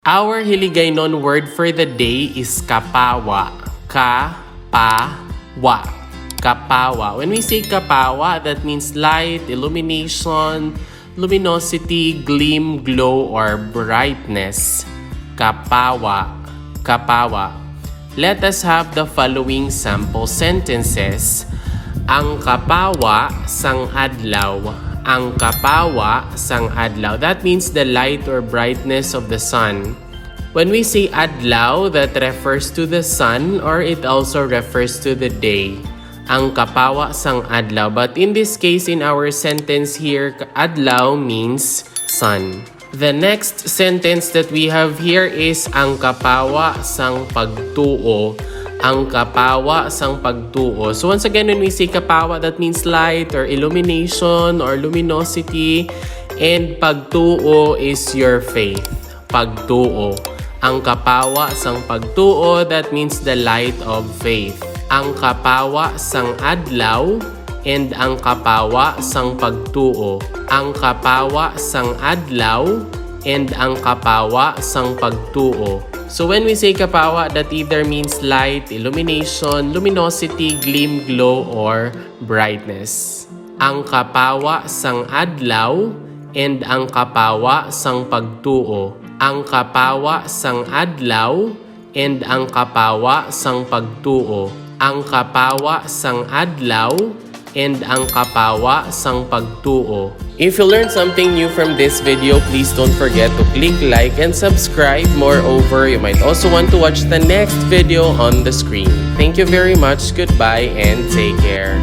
Our Hiligaynon word for the day is KAPAWA. KAPAWA. KAPAWA. When we say KAPAWA, that means light, illumination, luminosity, gleam, glow, or brightness. KAPAWA. KAPAWA. Let us have the following sample sentences. Ang kapawa sang adlaw. Ang kapawa sang adlaw. That means the light or brightness of the sun. When we say adlaw, that refers to the sun or it also refers to the day. Ang kapawa sang adlaw. But in this case, in our sentence here, adlaw means sun. The next sentence that we have here is ang kapawa sang pagtuo. Ang kapawa sang pagtuo. So once again, when we say kapawa, that means light or illumination or luminosity. And pagtuo is your faith. Pagtuo. Ang kapawa sang pagtuo, that means the light of faith. Ang kapawa sang adlaw and ang kapawa sang pagtuo. Ang kapawa sang adlaw and ang kapawa sang pagtuo. So when we say kapawa, that either means light, illumination, luminosity, gleam, glow, or brightness. Ang kapawa sang adlaw and ang kapawa sang pagtuo. Ang kapawa sang adlaw and ang kapawa sang pagtuo. Ang kapawa sang adlaw and ang kapawa sang pagtuo. If you learned something new from this video, please don't forget to click like and subscribe. Moreover, you might also want to watch the next video on the screen. Thank you very much, goodbye, and take care.